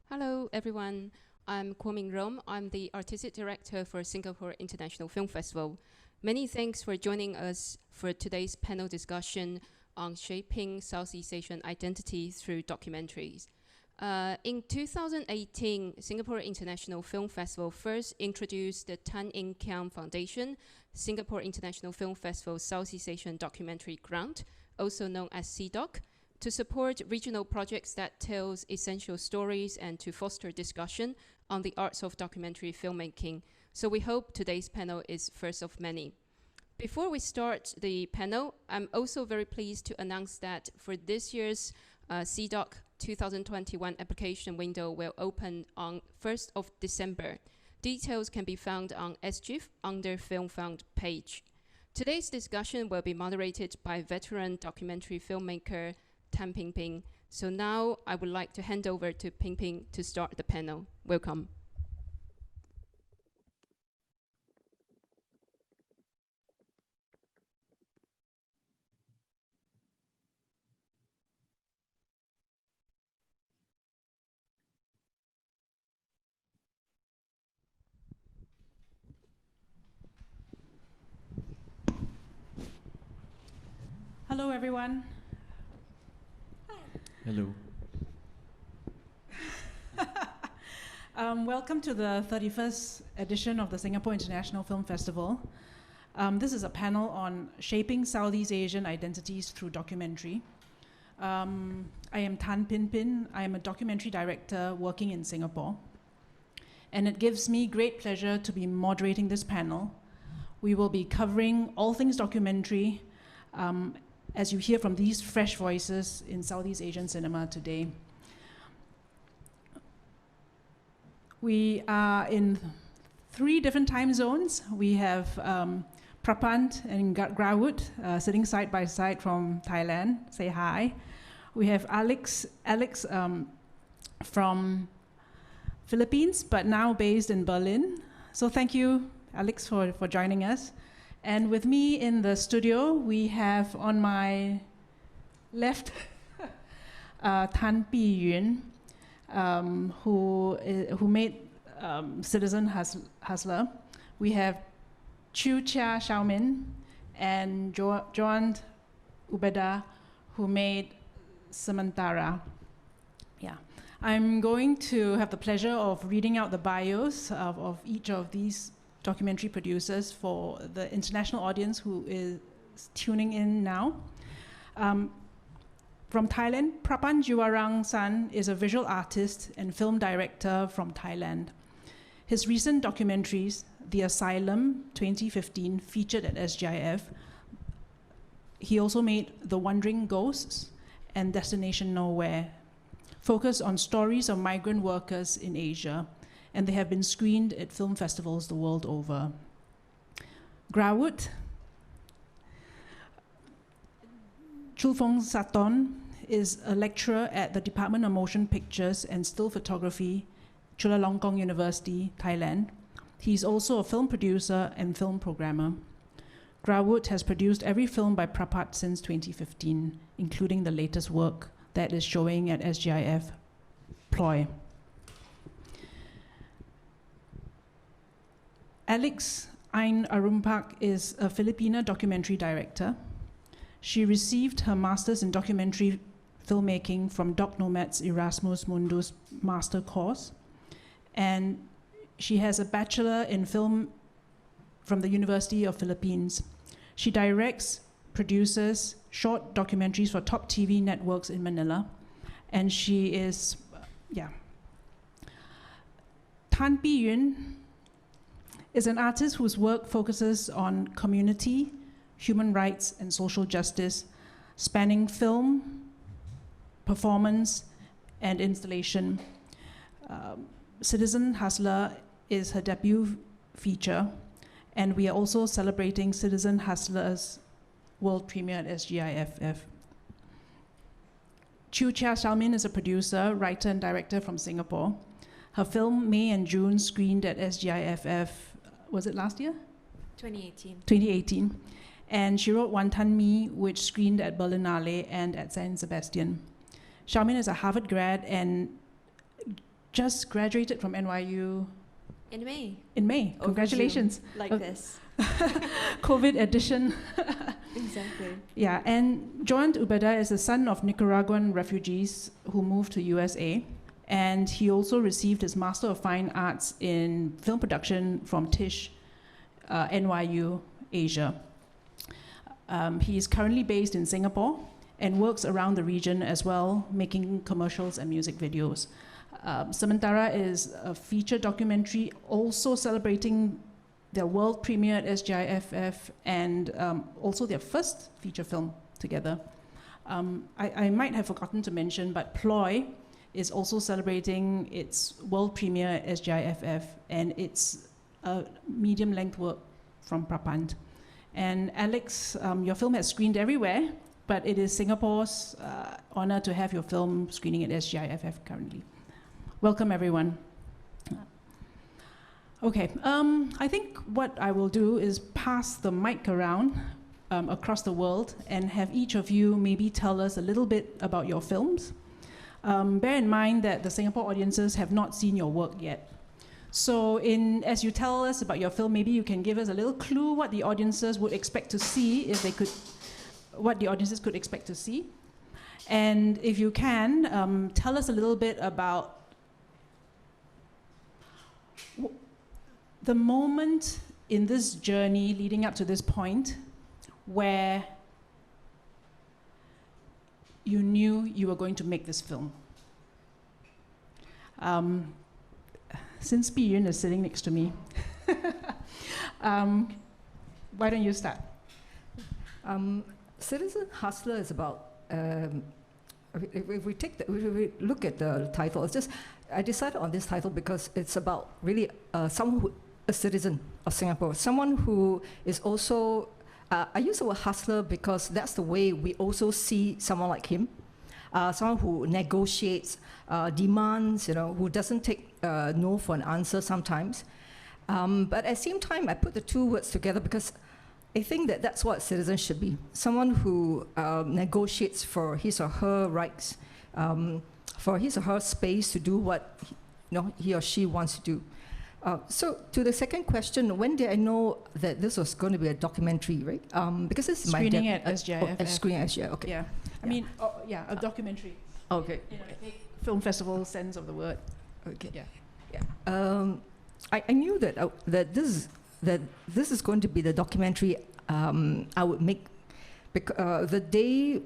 Hello, everyone. I'm Kwok Rom. I'm the Artistic Director for Singapore International Film Festival. Many thanks for joining us for today's panel discussion on shaping Southeast Asian identity through documentaries. In 2018, Singapore International Film Festival first introduced the Tan In Kiang Foundation, Singapore International Film Festival Southeast Asian Documentary Grant, also known as CDOC, to support regional projects that tells essential stories and to foster discussion on the arts of documentary filmmaking. So we hope today's panel is first of many. Before we start the panel, I'm also very pleased to announce that for this year's CDOC 2021 application window will open on 1st of December. Details can be found on SGIFF under Film Fund page. Today's discussion will be moderated by veteran documentary filmmaker Tan Ping Ping. So now I would like to hand over to Ping Ping to start the panel. Welcome. Hello, everyone. Hello. Welcome to the 31st edition of the Singapore International Film Festival. This is a panel on shaping Southeast Asian identities through documentary. I am Tan Pin Pin. I am a documentary director working in Singapore. And it gives me great pleasure to be moderating this panel. We will be covering all things documentary, as you hear from these fresh voices in Southeast Asian cinema today. We are in 3 different time zones. We have Prapat and Graiwoot sitting side by side from Thailand. Say hi. We have Alyx from Philippines, but now based in Berlin. So thank you, Alyx, for joining us. And with me in the studio, we have on my left Tan Biyun, who made Citizen Hustler. We have Chia Shao and Joant Ubeda, who made Samantara. Yeah, I'm going to have the pleasure of reading out the bios of each of these documentary producers for the international audience who is tuning in now. From Thailand, Prapat Jiwarangsan is a visual artist and film director from Thailand. His recent documentaries, The Asylum 2015, featured at SGIF. He also made The Wandering Ghosts and Destination Nowhere, focused on stories of migrant workers in Asia, and they have been screened at film festivals the world over. Graiwoot, Chulphongsathorn is a lecturer at the Department of Motion Pictures and Still Photography, Chulalongkorn University, Thailand. He's also a film producer and film programmer. Graiwoot has produced every film by Prapat since 2015, including the latest work that is showing at SGIF, Ploy. Alyx Arumpac is a Filipina documentary director. She received her master's in documentary filmmaking from Doc Nomad's Erasmus Mundus master course, and she has a bachelor in film from the University of Philippines. She directs, produces short documentaries for top TV networks in Manila, and she is, Tan Biyun is an artist whose work focuses on community, human rights, and social justice, spanning film, performance, and installation. Citizen Hustler is her debut feature, and we are also celebrating Citizen Hustler's world premiere at SGIFF. Chia Shao is a producer, writer, and director from Singapore. Her film May and June screened at SGIFF, was it last year? 2018. 2018. And she wrote Wantan Mi, which screened at Berlinale and at San Sebastian. Xiaomin is a Harvard grad, and just graduated from NYU In May. in May. Over Congratulations. Zoom, like this. COVID edition. Exactly. Yeah, and Joant Ubeda is the son of Nicaraguan refugees who moved to USA. And he also received his Master of Fine Arts in Film Production from Tisch, NYU, Asia. He is currently based in Singapore and works around the region as well, making commercials and music videos. Sementara is a feature documentary also celebrating their world premiere at SGIFF and also their first feature film together. I might have forgotten to mention, but Ploy is also celebrating its world premiere at SGIFF, and it's a medium-length work from Prapat. And Alyx, your film has screened everywhere, but it is Singapore's honor to have your film screening at SGIFF currently. Welcome, everyone. Okay, I think what I will do is pass the mic around across the world and have each of you maybe tell us a little bit about your films. Bear in mind that the Singapore audiences have not seen your work yet. So as you tell us about your film, maybe you can give us a little clue what the audiences would expect to see if they could, what the audiences could expect to see. And if you can, tell us a little bit about the moment in this journey leading up to this point where you knew you were going to make this film. Since Biyun is sitting next to me, why don't you start? Citizen Hustler is about, if we look at the title, it's just, I decided on this title because it's about really someone who, a citizen of Singapore, someone who is also, I use the word hustler because that's the way we also see someone like him, someone who negotiates, demands, who doesn't take no for an answer sometimes. But at the same time, I put the two words together because I think that that's what citizens should be. Someone who negotiates for his or her rights, for his or her space to do what he or she wants to do. So to the second question, when did I know that this was going to be a documentary, right? Because this is my screening at SGIF. Screening at SGIF, okay. Yeah, I mean, a documentary. Okay. Film festival sense of the word. Okay. Yeah. I knew that that this is going to be the documentary I would make. The day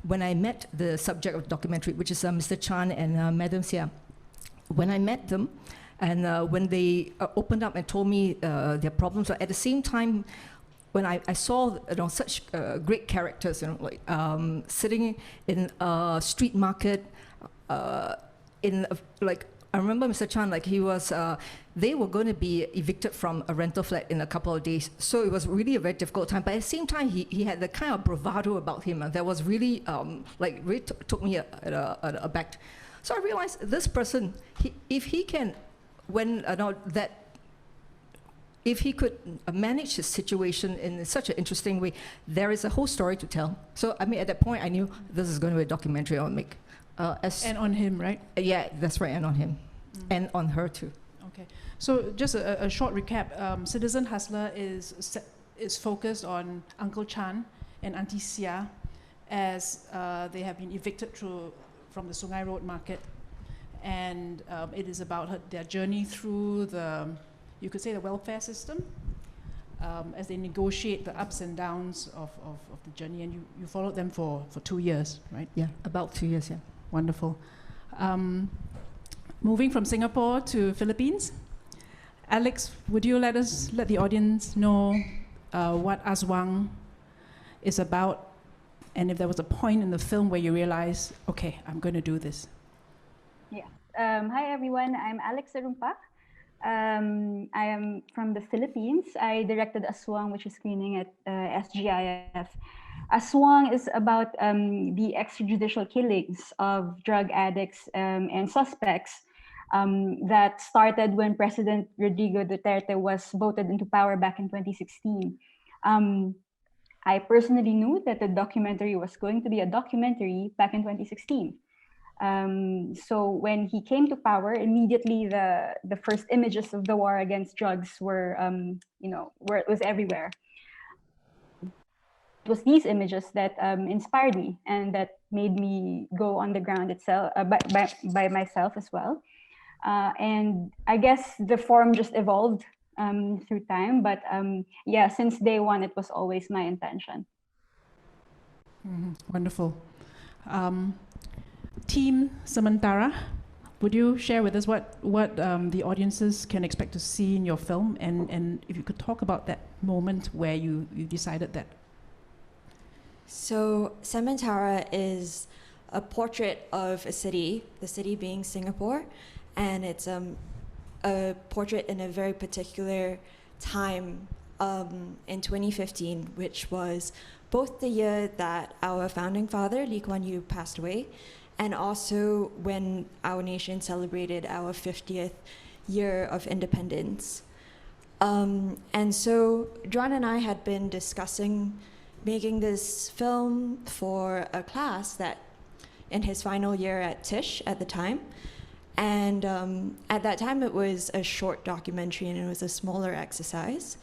when I met the subject of the documentary, which is Mr. Chan and Madam Chia, when I met them, and when they opened up and told me their problems, at the same time, when I saw such great characters, sitting in a street market, I remember Mr. Chan, he was, they were going to be evicted from a rental flat in a couple of days. So it was really a very difficult time. But at the same time, he had the kind of bravado about him that was really, really took me aback. So I realized this person, if he can, if he could manage his situation in such an interesting way, there is a whole story to tell. So I mean, at that point, I knew this is going to be a documentary I'll make. And on him, right? Yeah, that's right, and on him. And on her too. Okay, so just a short recap. Citizen Hustler is focused on Uncle Chan and Auntie Chia as they have been evicted from the Sungai Road market. And it is about their journey through you could say the welfare system, as they negotiate the ups and downs of the journey. And you followed them for 2 years, right? Yeah, about 2 years, yeah. Wonderful. Moving from Singapore to Philippines, Alyx, would you let the audience know what Aswang is about, and if there was a point in the film where you realized, okay, I'm going to do this? Yeah. Hi everyone. I'm Alyx Arumpac. I am from the Philippines. I directed Aswang, which is screening at SGIF. Aswang is about the extrajudicial killings of drug addicts and suspects that started when President Rodrigo Duterte was voted into power back in 2016. I personally knew that the documentary was going to be a documentary back in 2016. So when he came to power, immediately the first images of the war against drugs were, where it was everywhere. It was these images that inspired me and that made me go on the ground itself by myself as well. And I guess the form just evolved through time, but yeah, since day one, it was always my intention. Wonderful. Team Samantara, would you share with us what the audiences can expect to see in your film, and if you could talk about that moment where you decided that? So Samantara is a portrait of a city, the city being Singapore, and it's a portrait in a very particular time in 2015, which was both the year that our founding father, Lee Kuan Yew, passed away, and also when our nation celebrated our 50th year of independence. And so Joant and I had been discussing making this film for a class that in his final year at Tisch at the time. And at that time it was a short documentary and it was a smaller exercise.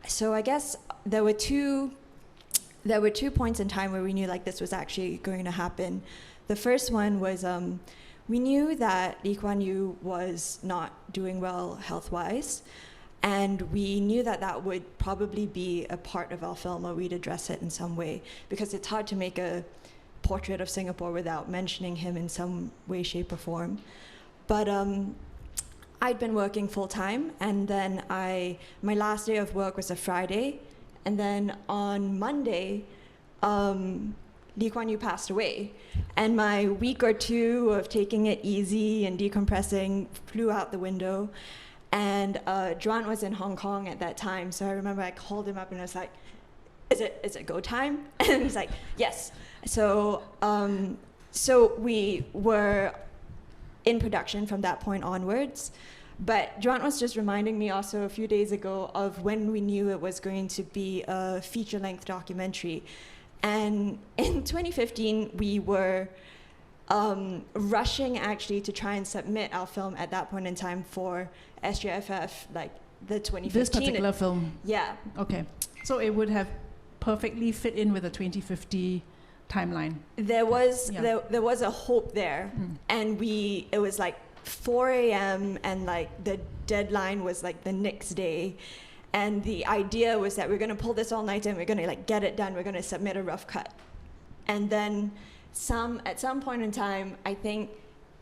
So I guess there were two points in time where we knew like this was actually going to happen. The first one was we knew that Lee Kuan Yew was not doing well health-wise, and we knew that that would probably be a part of our film, or we'd address it in some way, because it's hard to make a portrait of Singapore without mentioning him in some way, shape, or form. But I'd been working full-time, and then my last day of work was a Friday, and then on Monday, Lee Kuan Yew passed away. And my week or two of taking it easy and decompressing flew out the window. And Joant was in Hong Kong at that time, so I remember I called him up and I was like, is it go time? And he's like, yes. So we were in production from that point onwards. But Joant was just reminding me also a few days ago of when we knew it was going to be a feature-length documentary. And in 2015, we were rushing actually to try and submit our film at that point in time for SGIFF, like the 2015. This particular film? Yeah. Okay. So it would have perfectly fit in with the 2050 timeline. There was a hope there, and it was like 4 a.m. and like the deadline was like the next day. And the idea was that we're going to pull this all night and we're going to like get it done. We're going to submit a rough cut. And then at some point in time, I think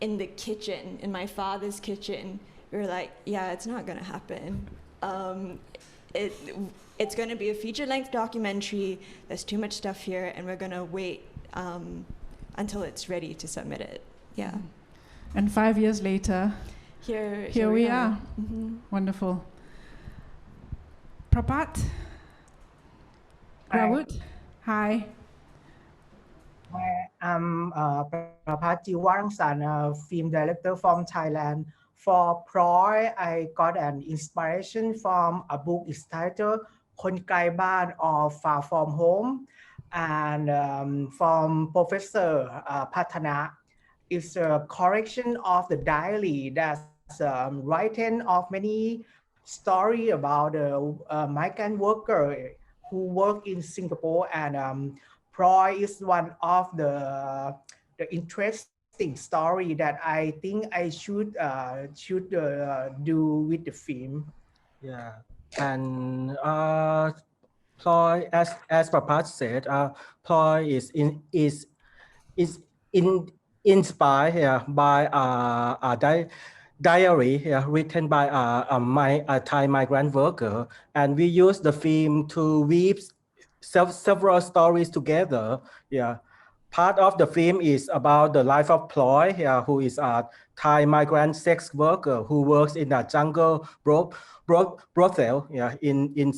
in the kitchen, in my father's kitchen, we were like, yeah, it's not going to happen. It's going to be a feature-length documentary. There's too much stuff here, and we're going to wait until it's ready to submit it. Yeah. And 5 years later, here we are. Mm-hmm. Wonderful. Prapat, Graiwoot, hi. Hi, I'm Prapat Jiwarangsan, film director from Thailand. For Ploy, I got an inspiration from a book. It's titled Kon Kai Ban or Far From Home, and from Professor Patana. It's a collection of the diary that's written of many story about a migrant worker who work in Singapore, and Ploy is one of the interesting story that I think I should do with the film. Yeah, and Ploy, as Prapat said, Ploy is inspired by a diary written by a Thai migrant worker, and we use the film to weave several stories together. Yeah, part of the film is about the life of Ploy, who is a Thai migrant sex worker who works in a jungle brothel in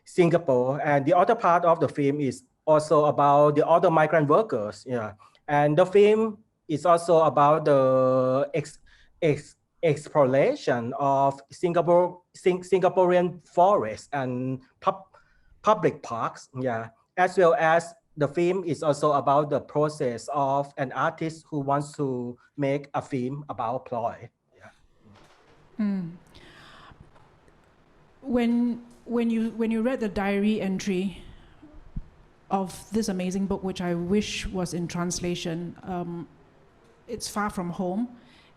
Singapore, and the other part of the film is also about the other migrant workers. Yeah, and the film is also about the exploration of Singaporean forests and public parks, as well as the film is also about the process of an artist who wants to make a film about ploy. Yeah. When you read the diary entry of this amazing book, which I wish was in translation, it's Far From Home,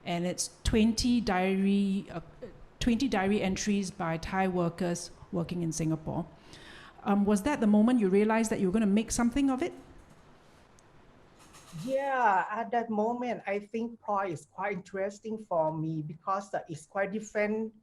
and it's 20 diary entries by Thai workers working in Singapore. Was that the moment you realized that you were going to make something of it? Yeah, at that moment, I think ploy is quite interesting for me because it's quite different.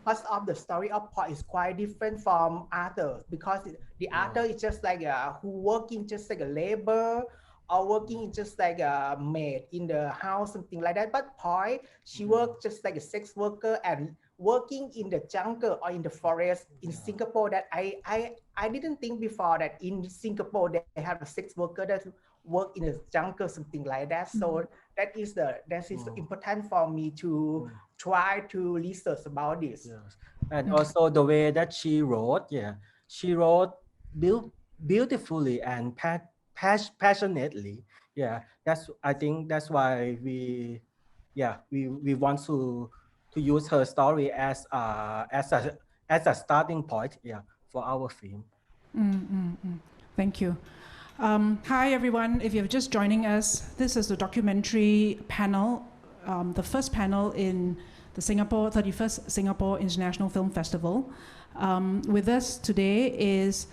Because of the story of ploy is quite different from others, because the other is just like who working just like a labor or working just like a maid in the house, something like that. But ploy, she worked just like a sex worker and working in the jungle or in the forest in Singapore. That I didn't think before that in Singapore they have a sex worker that work in the jungle, something like that. So that is important for me to try to research about this. Yes. And also the way that she wrote, she wrote beautifully and passionately. Yeah, I think that's why we want to use her story as a starting point, for our film. Thank you. Hi everyone, if you're just joining us, this is the documentary panel, the first panel in the 31st Singapore International Film Festival. With us today is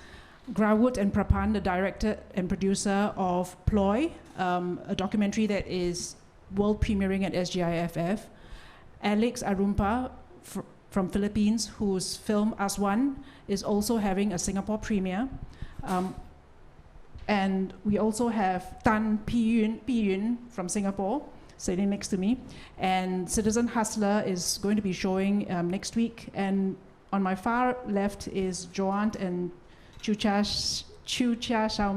Graiwoot and Prapat, the director and producer of Ploy, a documentary that is world premiering at SGIFF. Alyx Arumpac from Philippines, whose film Aswang is also having a Singapore premiere. And we also have Biyun from Singapore, sitting next to me. And Citizen Hustler is going to be showing next week. And on my far left is Joant and Chia Shao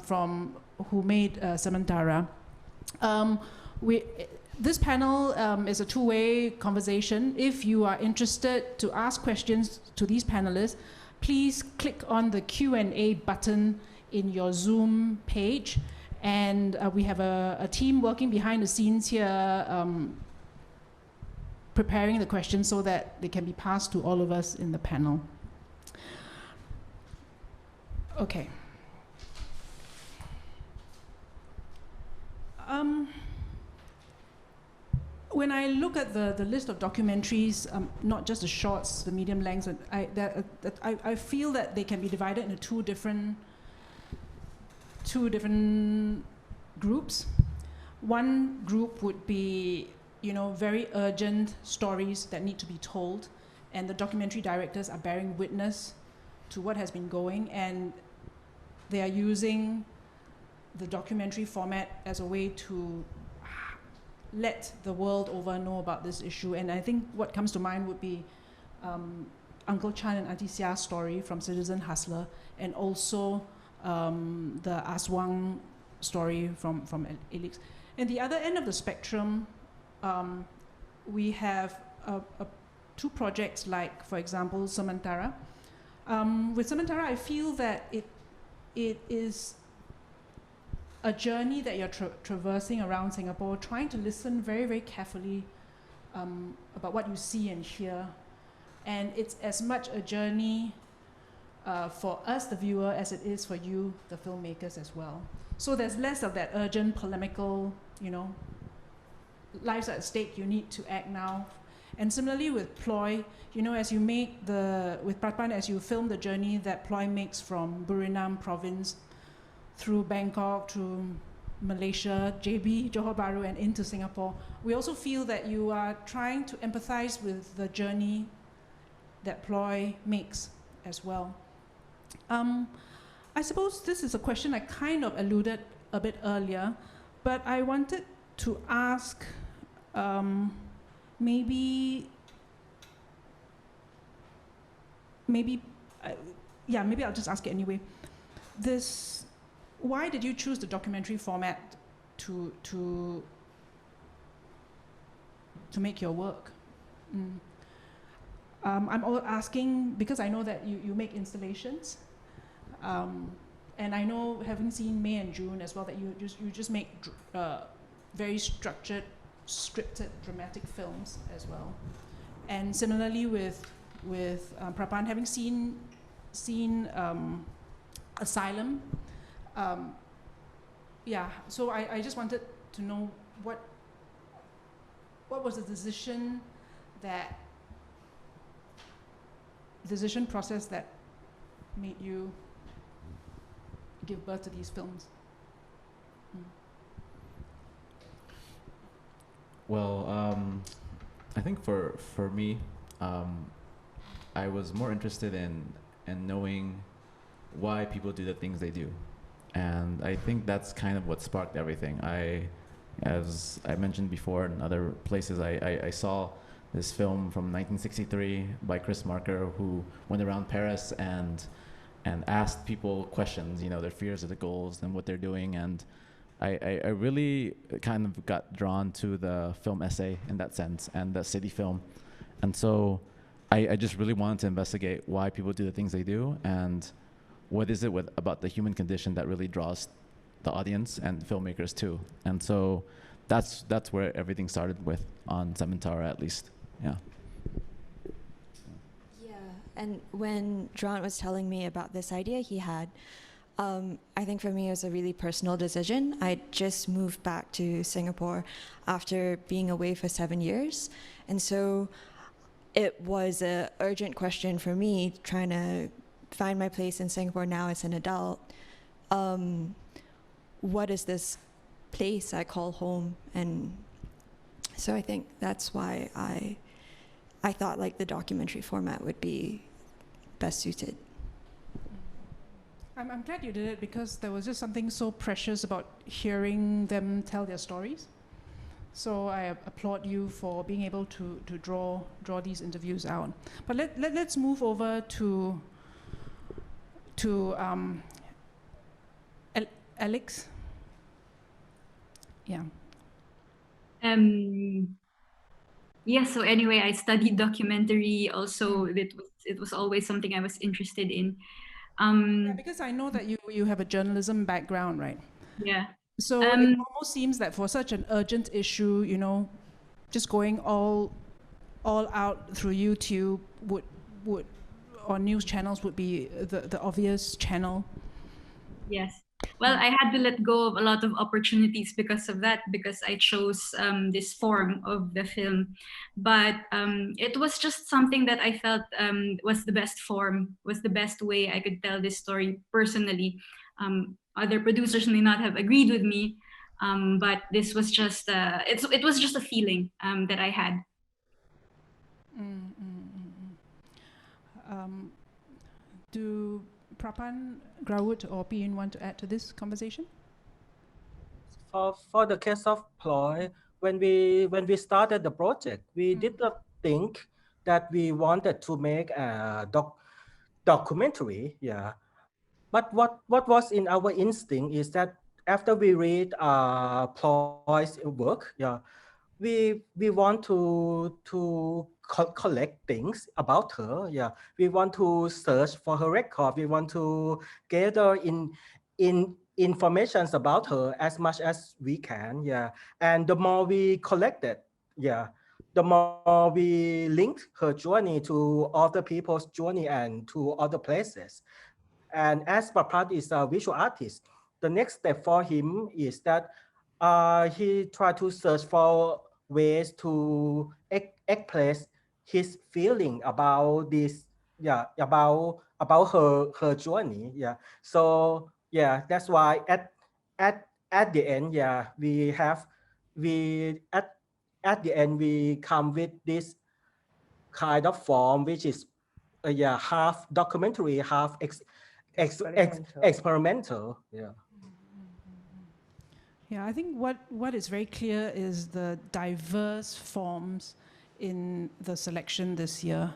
from who made Samantara. This panel is a two-way conversation. If you are interested to ask questions to these panelists, please click on the Q&A button in your Zoom page. And we have a team working behind the scenes here preparing the questions so that they can be passed to all of us in the panel. Okay. When I look at the list of documentaries, not just the shorts, the medium lengths, I feel that they can be divided into two different groups. One group would be, very urgent stories that need to be told, and the documentary directors are bearing witness to what has been going, and they are using the documentary format as a way to let the world over know about this issue. And I think what comes to mind would be Uncle Chan and Auntie Sia's story from Citizen Hustler, and also the Aswang story from Alyx. At the other end of the spectrum, we have two projects like, for example, Samantara. With Samantara, I feel that it is a journey that you're traversing around Singapore, trying to listen very, very carefully about what you see and hear. And it's as much a journey for us, the viewer, as it is for you, the filmmakers, as well. So there's less of that urgent, polemical, lives at stake, you need to act now. And similarly with Ploy, as you make with Prapat, as you film the journey that Ploy makes from Buriram province through Bangkok, through Malaysia, JB, Johor Bahru, and into Singapore, we also feel that you are trying to empathize with the journey that Ploy makes as well. I suppose this is a question I kind of alluded a bit earlier, but I wanted to ask maybe I'll just ask it anyway. Why did you choose the documentary format to make your work? I'm asking because I know that you make installations And I know, having seen May and June as well, that you just make very structured, scripted, dramatic films as well. And similarly with Prapat, having seen Asylum, yeah. So I just wanted to know what was the decision process that made you give birth to these films? Well, I think for me, I was more interested in knowing why people do the things they do, and I think that's kind of what sparked everything. As I mentioned before in other places, I saw this film from 1963 by Chris Marker, who went around Paris and asked people questions, you know, their fears of the goals and what they're doing, and I really kind of got drawn to the film essay in that sense and the city film, and so I just really wanted to investigate why people do the things they do and what is it about the human condition that really draws the audience and filmmakers too. And so that's where everything started with on Sementara, at least. Yeah. Yeah, and when Joant was telling me about this idea he had, I think for me it was a really personal decision. I just moved back to Singapore after being away for 7 years, and so it was an urgent question for me, trying to find my place in Singapore now as an adult. What is this place I call home? And so I think that's why I thought like the documentary format would be best suited. I'm glad you did it, because there was just something so precious about hearing them tell their stories. So I applaud you for being able to draw these interviews out. But let's move over to Alyx. Yeah. Yeah, so anyway, I studied documentary also. It was always something I was interested in. Yeah, because I know that you have a journalism background, right? Yeah. So it almost seems that for such an urgent issue, you know, just going all out through YouTube would or news channels would be the obvious channel. Yes. Well, I had to let go of a lot of opportunities because of that, because I chose this form of the film. But it was just something that I felt was the best form, was the best way I could tell this story personally. Other producers may not have agreed with me, but this was just it was just a feeling that I had. Do Prapat, Graiwoot, or Biyun want to add to this conversation? For the case of Ploy, when we started the project, we did not think that we wanted to make a documentary. Yeah, but what was in our instinct is that after we read Ploy's work, yeah, we want to collect things about her. Yeah, we want to search for her record. We want to gather in informations about her as much as we can. Yeah, and the more we collected, yeah, the more we linked her journey to other people's journey and to other places. And as Prapat is a visual artist, the next step for him is that he tried to search for ways to express his feeling about this, yeah, about her journey. Yeah, so yeah, that's why at the end, yeah, at the end we come with this kind of form, which is yeah, half documentary, half experimental. Yeah. Yeah, I think what is very clear is the diverse forms in the selection this year.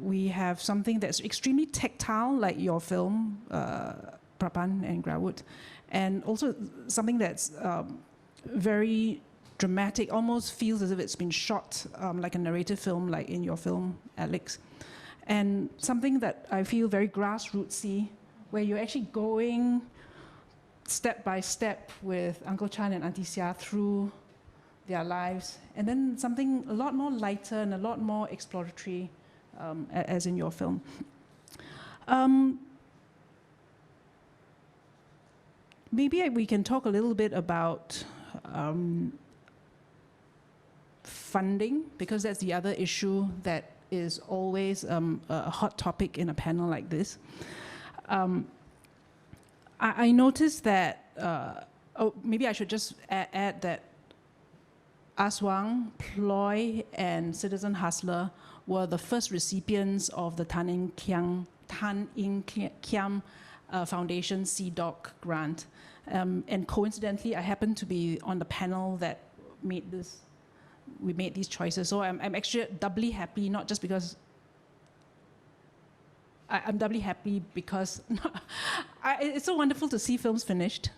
We have something that's extremely tactile, like your film, Prapat and Graiwoot, and also something that's very dramatic, almost feels as if it's been shot like a narrative film, like in your film, Alyx. And something that I feel very grassrootsy, where you're actually going step by step with Uncle Chan and Auntie Xia through their lives, and then something a lot more lighter and a lot more exploratory, as in your film. Maybe we can talk a little bit about funding, because that's the other issue that is always a hot topic in a panel like this. I noticed that, maybe I should just add that Aswang, Ploy, and Citizen Hustler were the first recipients of the Tan In Kiam Foundation CDOC grant. And coincidentally, I happened to be on the panel that we made these choices. So I'm actually doubly happy, not just because I'm doubly happy because it's so wonderful to see films finished.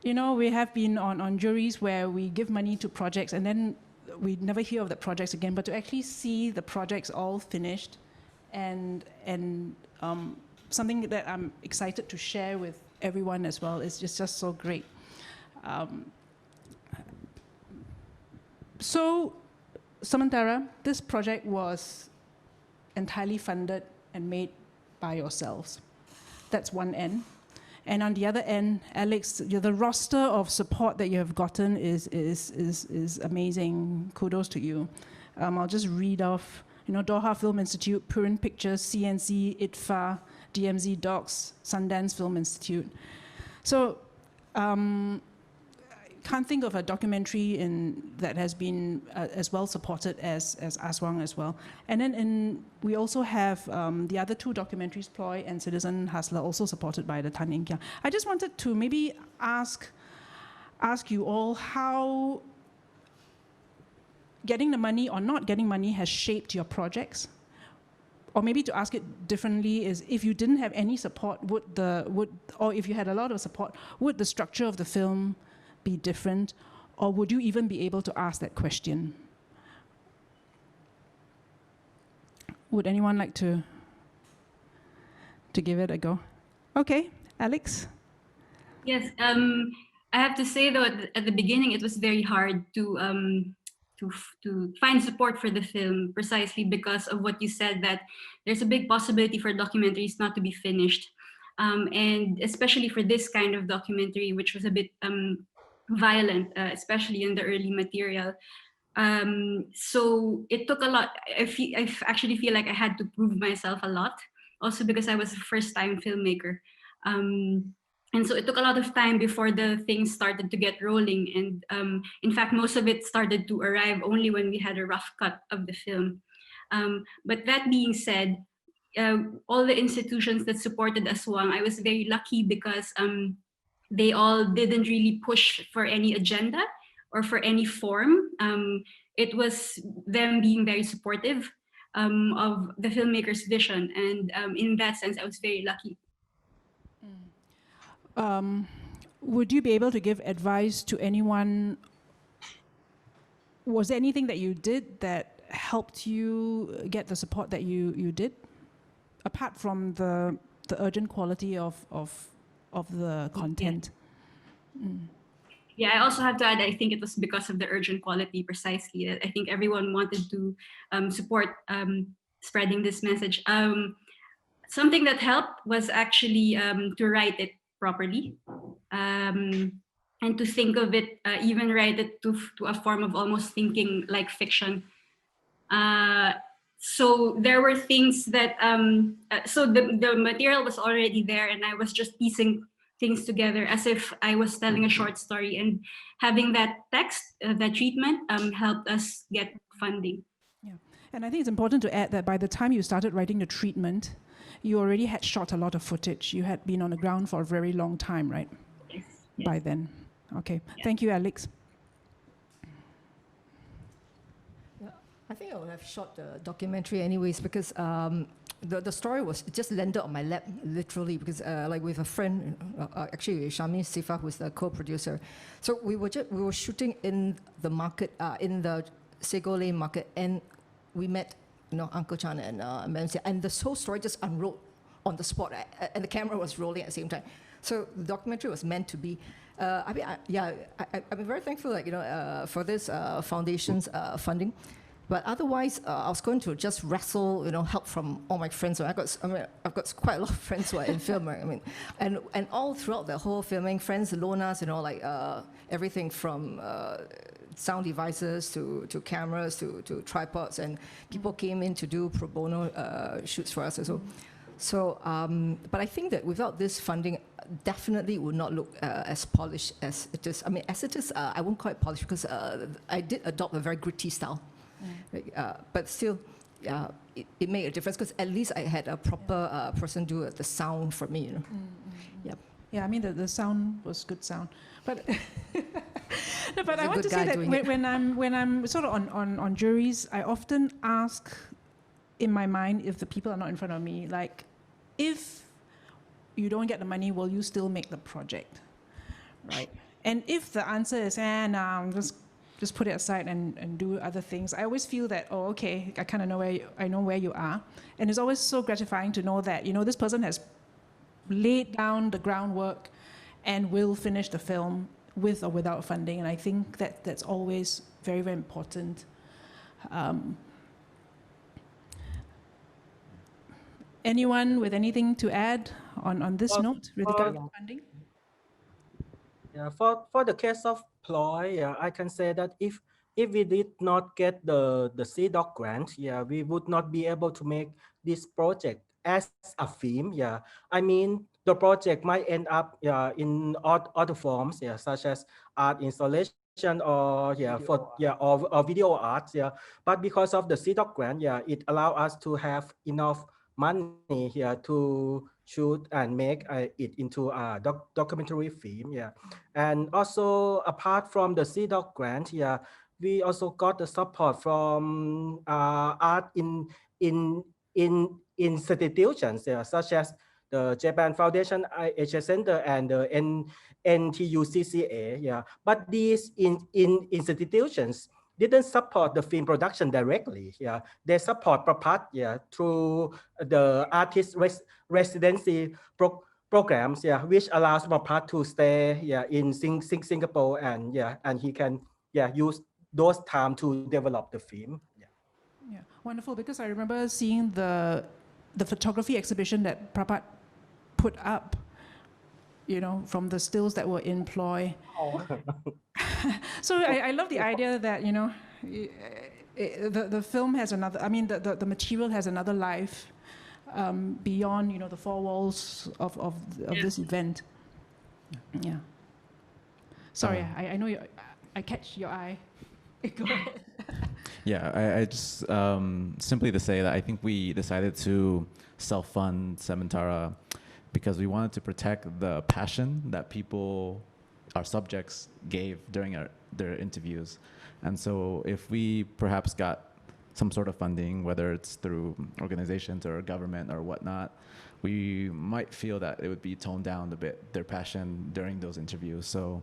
You know, we have been on juries where we give money to projects and then we never hear of the projects again, but to actually see the projects all finished and something that I'm excited to share with everyone as well is just so great. So, Samantara, this project was entirely funded and made by yourselves. That's one end. And on the other end, Alyx, the roster of support that you have gotten is amazing. Kudos to you. I'll just read off, Doha Film Institute, Purin Pictures, CNC, ITFA, DMZ Docs, Sundance Film Institute. So, can't think of a documentary that has been as well supported as Aswang as well. And then we also have the other two documentaries, Ploy and Citizen Hustler, also supported by the Tan In Kiam. I just wanted to maybe ask you all how getting the money or not getting money has shaped your projects. Or maybe to ask it differently is, if you didn't have any support, or if you had a lot of support, would the structure of the film be different, or would you even be able to ask that question? Would anyone like to give it a go? Okay, Alyx. Yes, I have to say though, at the beginning, it was very hard to find support for the film, precisely because of what you said, that there's a big possibility for documentaries not to be finished, and especially for this kind of documentary, which was a bit violent, especially in the early material. So it took a lot. I actually feel like I had to prove myself a lot, also because I was a first-time filmmaker. And so it took a lot of time before the things started to get rolling. And in fact, most of it started to arrive only when we had a rough cut of the film. But that being said, all the institutions that supported Aswang, I was very lucky because they all didn't really push for any agenda or for any form. It was them being very supportive of the filmmaker's vision. And in that sense, I was very lucky. Would you be able to give advice to anyone? Was there anything that you did that helped you get the support that you did? Apart from the urgent quality of the content. Yeah. Yeah, I also have to add, I think it was because of the urgent quality, precisely. I think everyone wanted to support spreading this message. Something that helped was actually to write it properly, and to think of it, even write it to a form of almost thinking like fiction. So there were things that, so the material was already there and I was just piecing things together as if I was telling a short story, and having that text, that treatment helped us get funding. Yeah, and I think it's important to add that by the time you started writing the treatment, you already had shot a lot of footage. You had been on the ground for a very long time, right? Yes. By then. Okay, Yeah. Thank you, Alyx. I think I would have shot the documentary anyways, because the story was just landed on my lap, literally, because like with a friend, actually Shami Sifa, who's the co-producer. So we were shooting in the market, in the Sego Lane market, and we met Uncle Chan and Madam Xia, and this whole story just unrolled on the spot, and the camera was rolling at the same time. So the documentary was meant to be. I'm very thankful, for this foundation's funding. But otherwise, I was going to just wrestle, help from all my friends. I've got quite a lot of friends who are in film. Right? And all throughout the whole filming, friends loan us, everything from sound devices to cameras to tripods, and people came in to do pro bono shoots for us as well. So, but I think that without this funding, definitely would not look as polished as it is. I mean, as it is, I won't call it polished because I did adopt a very gritty style. But still, it made a difference because at least I had a proper person do the sound for me. Yep. Yeah, I mean the sound was good sound, but no, but I want to say that when I'm sort of on juries, I often ask in my mind, if the people are not in front of me, like, if you don't get the money, will you still make the project, right? And if the answer is, no, just put it aside and do other things, I always feel that, oh, okay, I kind of know where you are, and it's always so gratifying to know that this person has laid down the groundwork and will finish the film with or without funding, and I think that that's always very, very important. Anyone with anything to add on this note with regard to funding? Yeah, for the case of Ploy, I can say that if we did not get the CDOC grant, we would not be able to make this project as a film. I mean, the project might end up in other forms, such as art installation or or video art. But because of the CDOC grant, it allows us to have enough money here to shoot and make it into a documentary film. And also, apart from the CDOC grant, we also got the support from art in institutions, such as the Japan Foundation Asia Center and the NTUCCA. But these institutions didn't support the film production directly. They support Prapat through the artist residency programs, which allows Prapat to stay in Singapore, and he can use those time to develop the film. Yeah, wonderful. Because I remember seeing the photography exhibition that Prapat put up, from the stills that were in Ploy. Oh. So I love the idea that the film has another. I mean, the material has another life beyond the four walls of this event. Yeah. Sorry, I know you. I catch your eye. Go ahead. Yeah, I just simply to say that I think we decided to self-fund Sementara because we wanted to protect the passion that our subjects gave during their interviews. And so if we perhaps got some sort of funding, whether it's through organizations or government or whatnot, we might feel that it would be toned down a bit, their passion during those interviews. So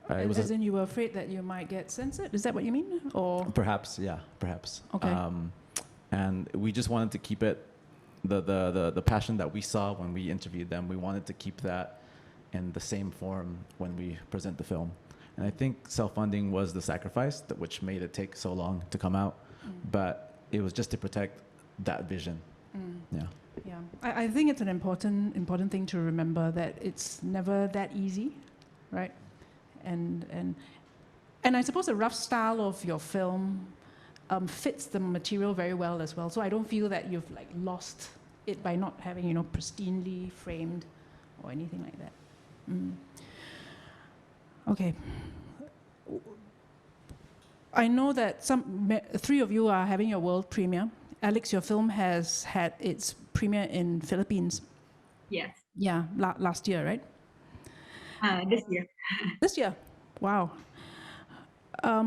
as in you were afraid that you might get censored? Is that what you mean? Or perhaps, yeah, perhaps. Okay. And we just wanted to keep it, the passion that we saw when we interviewed them, we wanted to keep that in the same form when we present the film. And I think self-funding was the sacrifice which made it take so long to come out, but it was just to protect that vision. Yeah. I think it's an important thing to remember that it's never that easy, right? And I suppose the rough style of your film fits the material very well as well. So I don't feel that you've lost it by not having pristinely framed or anything like that. Okay. I know that three of you are having your world premiere. Alyx, your film has had its premiere in Philippines. Yes. Yeah, last year, right? This year. This year, wow. I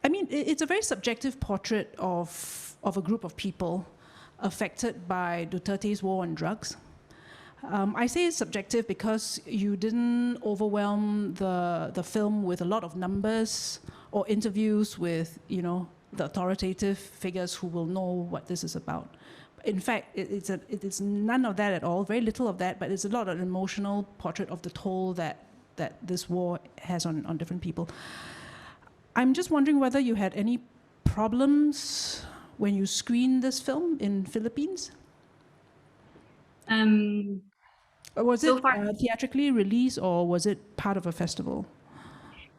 mean, it's a very subjective portrait of a group of people affected by Duterte's war on drugs. I say it's subjective because you didn't overwhelm the film with a lot of numbers or interviews with, the authoritative figures who will know what this is about. in fact, it is none of that at all, very little of that, but it's a lot of emotional portrait of the toll that this war has on different people. I'm just wondering whether you had any problems when you screened this film in Philippines? Or was So it far, theatrically released, or was it part of a festival?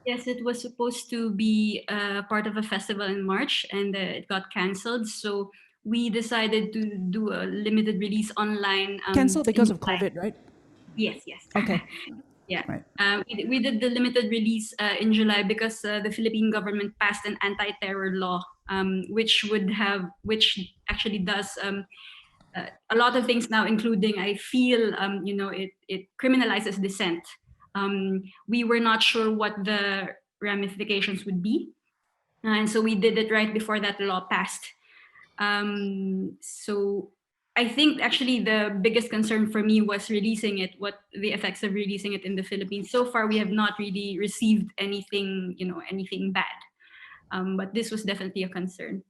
yes, it was supposed to be part of a festival in March, and it got canceled. So we decided to do a limited release online. Cancelled because in of July. COVID, right? Yes, yes. Okay. Yeah. Right. We did the limited release in July because the Philippine government passed an anti-terror law, which actually does a lot of things now, including, I feel, it criminalizes dissent. We were not sure what the ramifications would be, and so we did it right before that law passed. So I think actually the biggest concern for me was releasing it, what the effects of releasing it in the Philippines. So far, we have not really received anything, anything bad. But this was definitely a concern.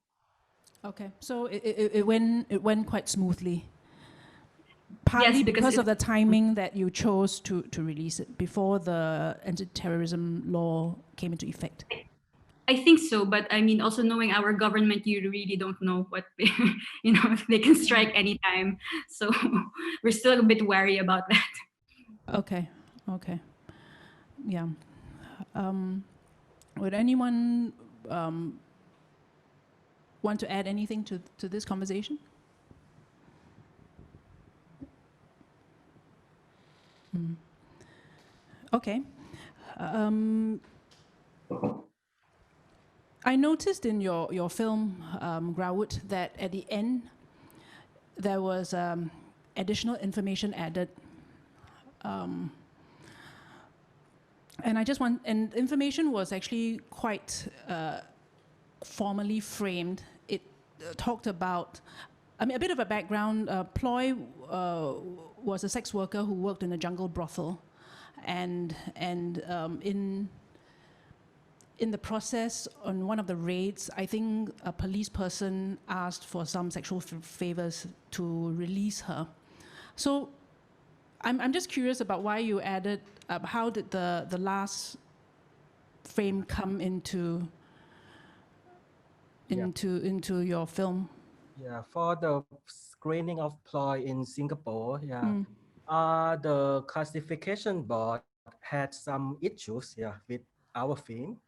Okay, so it went quite smoothly. Partly Yes, because of the timing that you chose to release it before the anti-terrorism law came into effect. I think so, but I mean, also knowing our government, you really don't know what if they can strike anytime. So we're still a bit wary about that. Okay, yeah. Would anyone want to add anything to this conversation? Okay. I noticed in your film, Graiwoot, that at the end there was additional information added, and information was actually quite formally framed. It talked about, a bit of a background. Ploy was a sex worker who worked in a jungle brothel, and in the process, on one of the raids, I think a police person asked for some sexual favors to release her. So I'm just curious about why you added, how did the last frame come into your film? Yeah, for the screening of Ploy in Singapore, the classification board had some issues, with our film,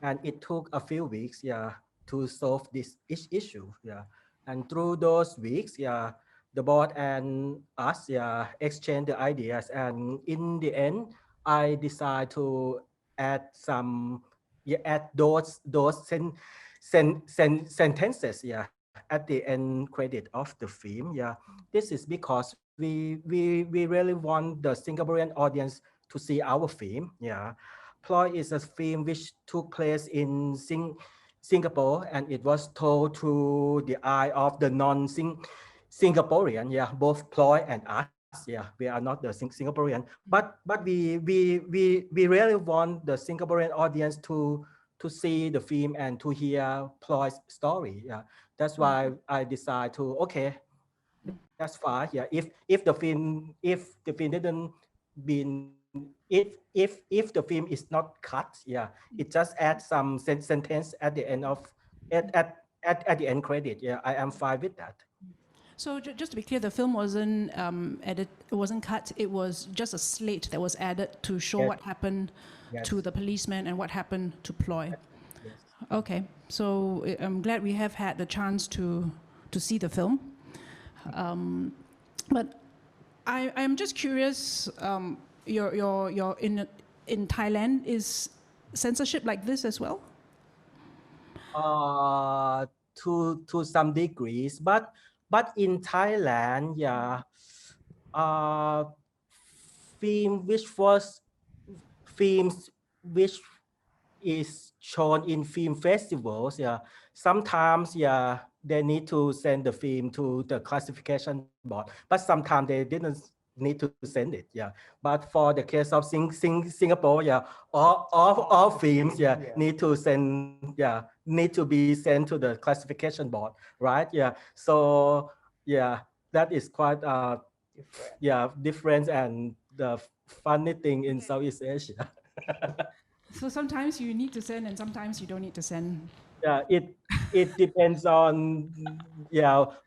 and it took a few weeks, to solve this issue, and through those weeks, the board and us, exchanged the ideas, and in the end, I decided to add some, add those sentences, at the end credit of the film. This is because we really want the Singaporean audience to see our film. Ploy is a film which took place in Singapore, and it was told through the eye of the non-Singaporean. Both Ploy and us. We are not the Singaporean, but we really want the Singaporean audience to see the film and to hear Ploy's story. That's why I decided to, okay, that's fine. If the film didn't been, if the film is not cut, it just adds some sentence at the end of at the end credit. I am fine with that. So just to be clear, the film wasn't it wasn't cut. It was just a slate that was added to show what happened to the policeman and what happened to Ploy. Yes. Okay, so I'm glad we have had the chance to see the film. But I'm just curious. You're in Thailand. Is censorship like this as well? To some degrees, but in Thailand, films which is shown in film festivals, sometimes they need to send the film to the classification board, but sometimes they didn't need to send it. But for the case of Singapore, all films need to send need to be sent to the classification board, right? So yeah, that is quite different and the funny thing in Southeast Asia. So sometimes you need to send and sometimes you don't need to send. Yeah, it depends on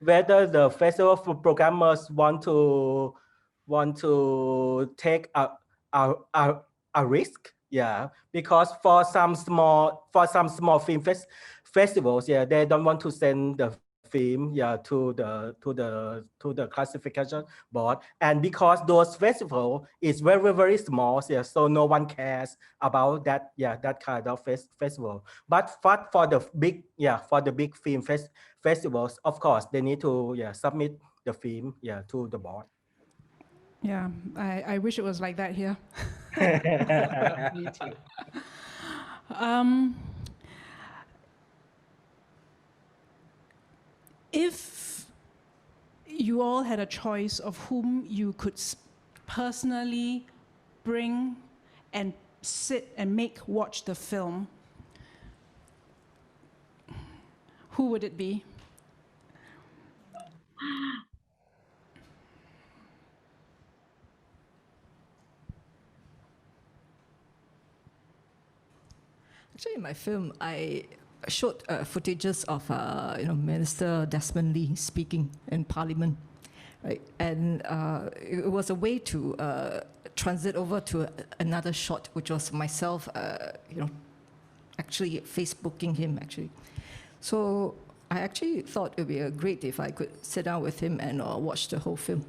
whether the festival programmers want to take a risk. Yeah, because for some small film festivals, they don't want to send the film to the classification board, and because those festivals is very very small, so no one cares about that that kind of festival. But for the big film festivals, of course they need to submit the film to the board. Yeah, I wish it was like that here. Me too. If you all had a choice of whom you could personally bring and sit and make watch the film, who would it be? Actually, in my film, I showed footages of Minister Desmond Lee speaking in Parliament, right? And it was a way to transit over to another shot, which was myself, actually Facebooking him actually. So I actually thought it would be great if I could sit down with him and watch the whole film.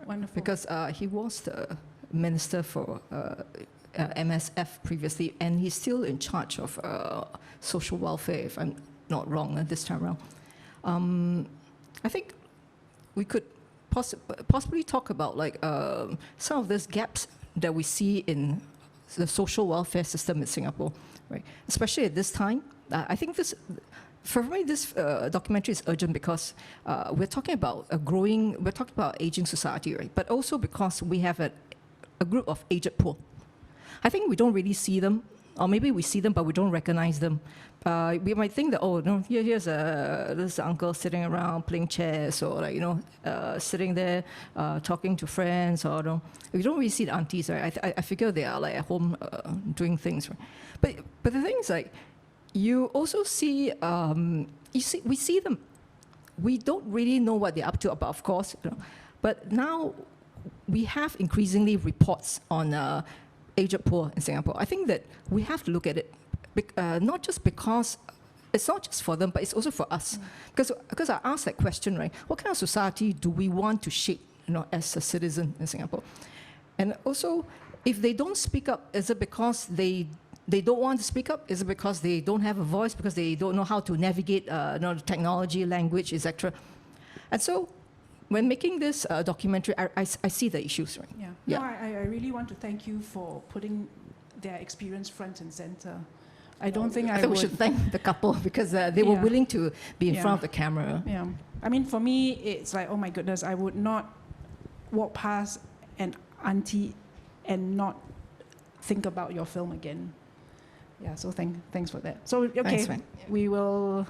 Wonderful. Because he was the minister for MSF previously, and he's still in charge of social welfare, if I'm not wrong, this time around. I think we could possibly talk about some of these gaps that we see in the social welfare system in Singapore, right? Especially at this time. I think for me, this documentary is urgent because we're talking about we're talking about aging society, right? But also because we have a group of aged poor. I think we don't really see them, or maybe we see them, but we don't recognize them. We might think that, oh, no, here's this uncle sitting around playing chess, or sitting there talking to friends, or we don't really see the aunties, right? I figure they are at home doing things, right? But the thing is, you also see, we see them. We don't really know what they're up to, of course, but now we have increasingly reports on aged poor in Singapore. I think that we have to look at it, not just because it's not just for them, but it's also for us. Because I asked that question, right? What kind of society do we want to shape, as a citizen in Singapore? And also, if they don't speak up, is it because they don't want to speak up? Is it because they don't have a voice? Because they don't know how to navigate technology, language, etc. And so, when making this documentary, I see the issues, right? Yeah. No, I really want to thank you for putting their experience front and center. I don't think I think we should thank the couple because they were willing to be in front of the camera. Yeah. I mean, for me, it's like, oh my goodness, I would not walk past an auntie and not think about your film again. Yeah, so thanks for that. So, okay, thanks, man. we will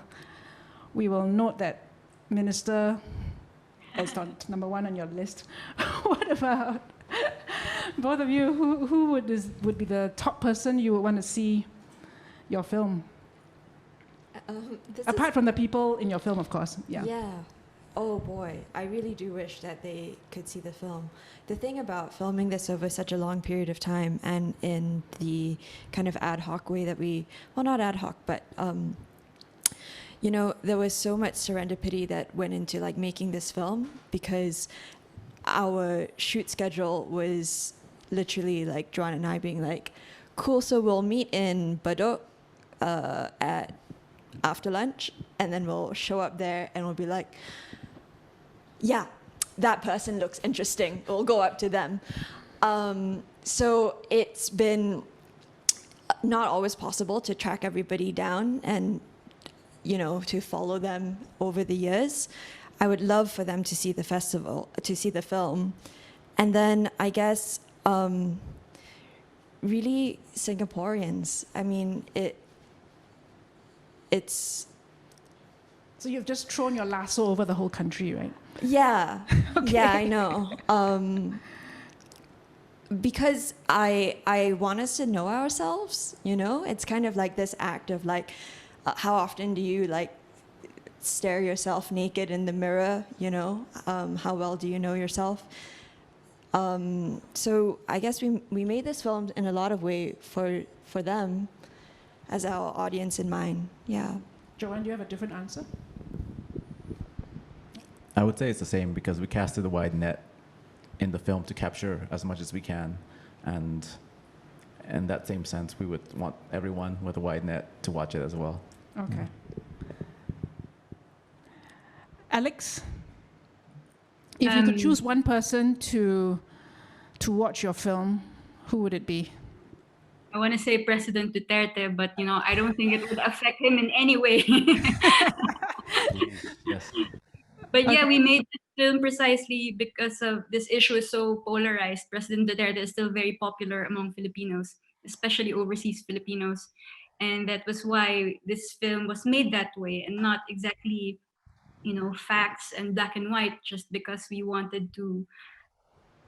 note that Minister as number one on your list. What about both of you? Who would be the top person you would want to see your film? Apart from the people in your film, of course. Yeah. Yeah. Oh boy, I really do wish that they could see the film. The thing about filming this over such a long period of time and in the kind of ad hoc way that not ad hoc, but there was so much serendipity that went into making this film because our shoot schedule was literally Joant and I being cool, so we'll meet in Bedok at after lunch, and then we'll show up there and we'll be like, yeah, that person looks interesting. We'll go up to them. So it's been not always possible to track everybody down and to follow them over the years. I would love for them to see the festival, to see the film. And then I guess really Singaporeans. I mean, it's... So you've just thrown your lasso over the whole country, right? Yeah, Okay. yeah, I know. Because I want us to know ourselves, you know? It's kind of like this act of like, how often do you like stare yourself naked in the mirror, you know? How well do you know yourself? So I guess we made this film in a lot of way for them as our audience in mind, yeah. Joant, do you have a different answer? I would say it's the same because we casted a wide net in the film to capture as much as we can. And in that same sense, we would want everyone with a wide net to watch it as well. Okay. Alyx, if you could choose one person to watch your film, who would it be? I want to say President Duterte, but you know, I don't think it would affect him in any way. Yes. But yeah, we made this film precisely because of this issue is so polarized. President Duterte is still very popular among Filipinos, especially overseas Filipinos. And that was why this film was made that way and not exactly, you know, facts and black and white, just because we wanted to.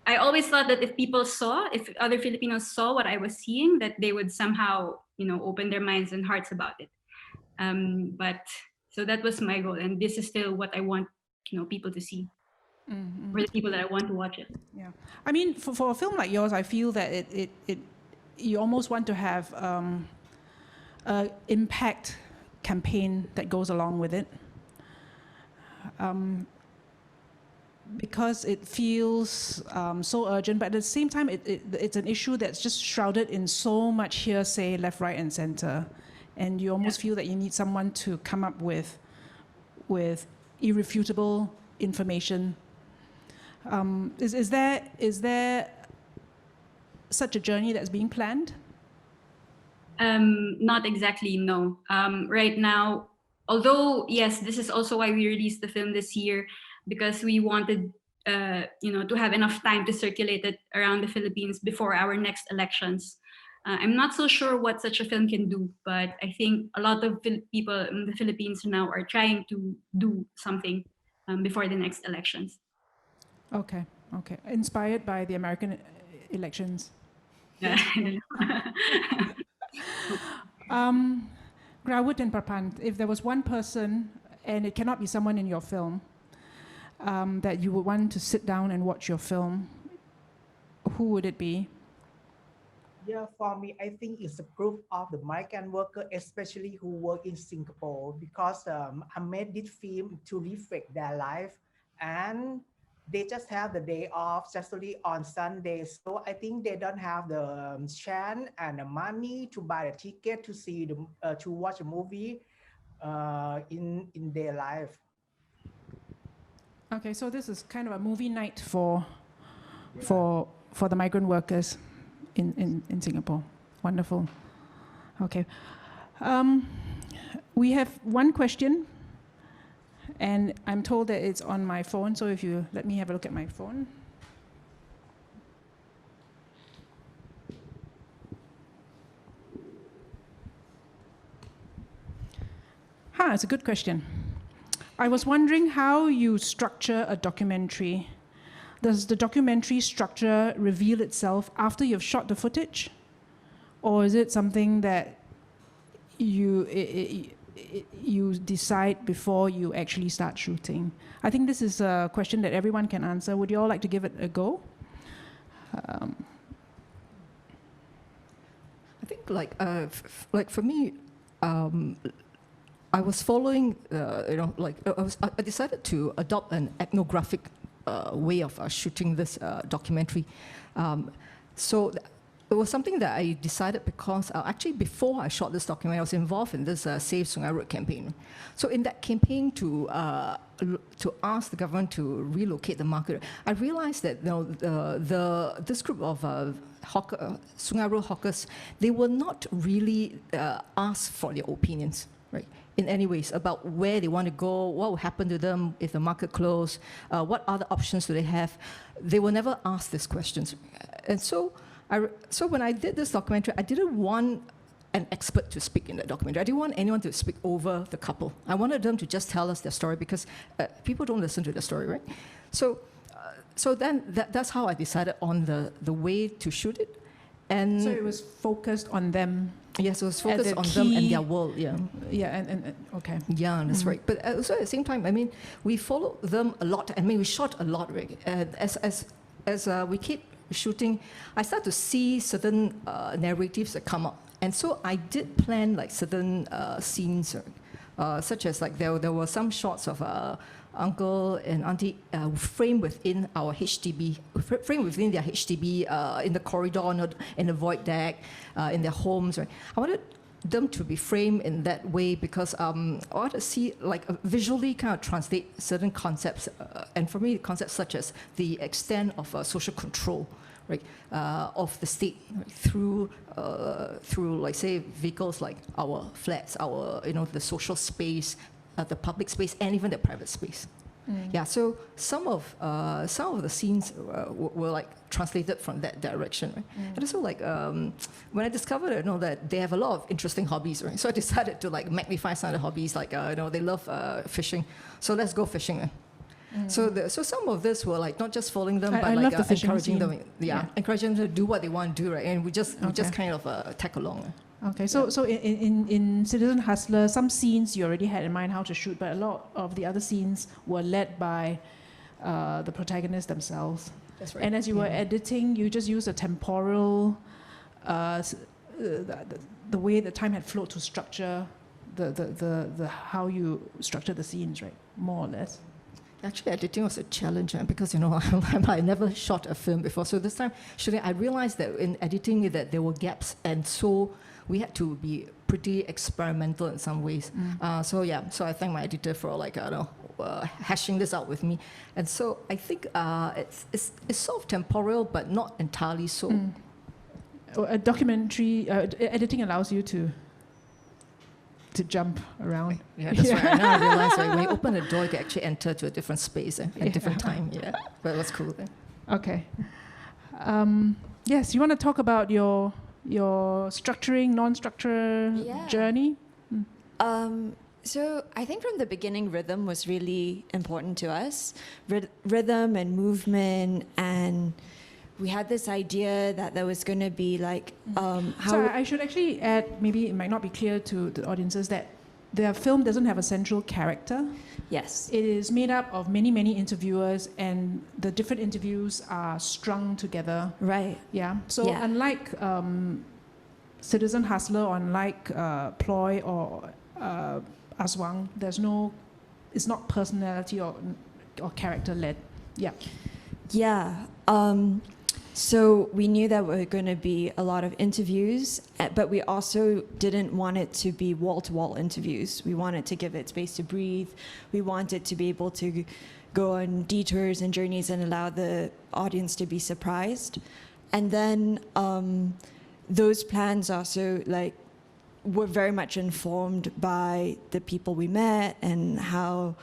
I always thought that if other Filipinos saw what I was seeing, that they would somehow, you know, open their minds and hearts about it. But so that was my goal. And this is still what I want, you know, people to see, or the people that I want to watch it. Yeah, I mean, for a film like yours, I feel that you almost want to have an impact campaign that goes along with it, because it feels so urgent, but at the same time, it's an issue that's just shrouded in so much hearsay, left, right, and center, and you almost feel that you need someone to come up with irrefutable information. Is there such a journey that's being planned? Not exactly, no. Right now, although yes, this is also why we released the film this year, because we wanted you know, to have enough time to circulate it around the Philippines before our next elections. I'm not so sure what such a film can do, but I think a lot of people in the Philippines now are trying to do something before the next elections. Okay. Inspired by the American elections. Yeah, I don't know. Graiwoot and Prapat, if there was one person, and it cannot be someone in your film, that you would want to sit down and watch your film, who would it be? Yeah, for me, I think it's a group of the migrant workers, especially who work in Singapore, because I made this film to reflect their life, and they just have the day off, just only on Sunday. So I think they don't have the chance and the money to buy a ticket to see to watch a movie in their life. Okay, so this is kind of a movie night for the migrant workers in Singapore. Wonderful. Okay. We have one question, and I'm told that it's on my phone, so if you let me have a look at my phone. It's a good question. I was wondering how you structure a documentary. Does the documentary structure reveal itself after you've shot the footage? Or is it something that you decide before you actually start shooting? I think this is a question that everyone can answer. Would you all like to give it a go? I think like for me, I was following, I decided to adopt an ethnographic way of shooting this documentary. So it was something that I decided because actually before I shot this documentary, I was involved in this Save Sungai Road campaign. So in that campaign to ask the government to relocate the market, I realized that this group of Sungai Road hawkers, they were not really asked for their opinions, right? In any ways, about where they want to go, what will happen to them if the market closes, what other options do they have. They were never asked these questions. And so when I did this documentary, I didn't want an expert to speak in the documentary. I didn't want anyone to speak over the couple. I wanted them to just tell us their story, because people don't listen to the story, right? So then that's how I decided on the way to shoot it. And So it was focused on them. yes, it was focused the on them and key- their world, yeah. Yeah, and okay. Yeah, that's right. But also at the same time, I mean, we followed them a lot. I mean, we shot a lot, right? As we keep shooting, I start to see certain narratives that come up. And so I did plan like certain scenes, such as like there were some shots of uncle and auntie framed within our HDB, framed within their HDB in the corridor, in the void deck, in their homes. Right? I wanted them to be framed in that way because I want to see like visually kind of translate certain concepts, and for me, concepts such as the extent of social control, right, of the state, right, through like say vehicles like our flats, our the social space, the public space, and even the private space. Yeah, so some of the scenes were like translated from that direction, right? And also like when I discovered that they have a lot of interesting hobbies, right? So I decided to like magnify some of the hobbies, like they love fishing, so let's go fishing. So some of this were like not just following them, but I like love the fishing encouraging scene. them, encouraging them to do what they want to do, right? And we just kind of tag along. Okay, so in Citizen Hustler, some scenes you already had in mind how to shoot, but a lot of the other scenes were led by the protagonists themselves. That's right. And as you were editing, you just used a temporal, the way the time had flowed to structure the how you structure the scenes, right? More or less. Actually, editing was a challenge because I never shot a film before. So this time, I realized that in editing that there were gaps, and so we had to be pretty experimental in some ways. So I thank my editor for like hashing this out with me. And so I think it's sort of temporal, but not entirely so. A documentary editing allows you to jump around. Yeah, that's right. Now I realize when you open the door, you can actually enter to a different space at a different time. Yeah, but it was cool. Okay. Yes, you want to talk about your structuring, non-structure journey? So I think from the beginning, rhythm was really important to us. Rhythm and movement, and we had this idea that there was going to be like So I should actually add, maybe it might not be clear to the audiences, that the film doesn't have a central character. Yes. It is made up of many, many interviewers, and the different interviews are strung together. Right. Yeah. So unlike Citizen Hustler, unlike Ploy or Aswang, it's not personality or character led. Yeah. Yeah. So we knew that there were going to be a lot of interviews, but we also didn't want it to be wall-to-wall interviews. We wanted to give it space to breathe. We wanted to be able to go on detours and journeys and allow the audience to be surprised. And then those plans also were very much informed by the people we met, and how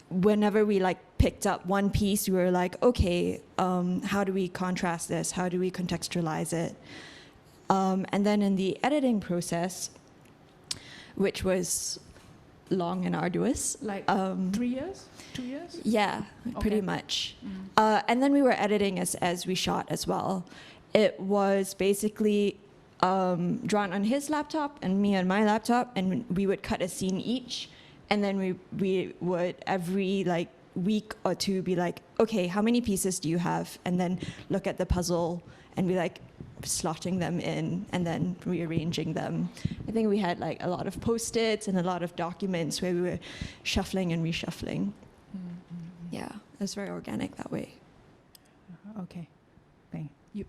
whenever we picked up one piece, we were like, okay, how do we contrast this? How do we contextualize it? And then in the editing process, which was long and arduous. 3 years? 2 years? Yeah, pretty much. And then we were editing as we shot as well. It was basically drawn on his laptop and me on my laptop, and we would cut a scene each. And then we would every week or two be like, okay, how many pieces do you have? And then look at the puzzle and be slotting them in and then rearranging them. I think we had a lot of Post-its and a lot of documents where we were shuffling and reshuffling. Yeah, it was very organic that way. Okay, thank you.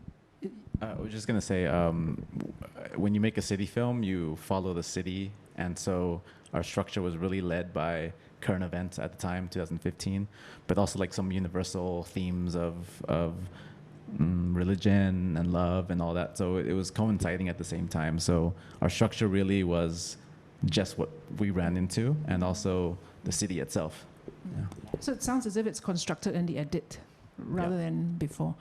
I was just going to say, when you make a city film, you follow the city. And so our structure was really led by current events at the time, 2015, but also some universal themes of religion and love and all that. So it was coinciding at the same time. So our structure really was just what we ran into, and also the city itself. Yeah. So it sounds as if it's constructed in the edit rather than before.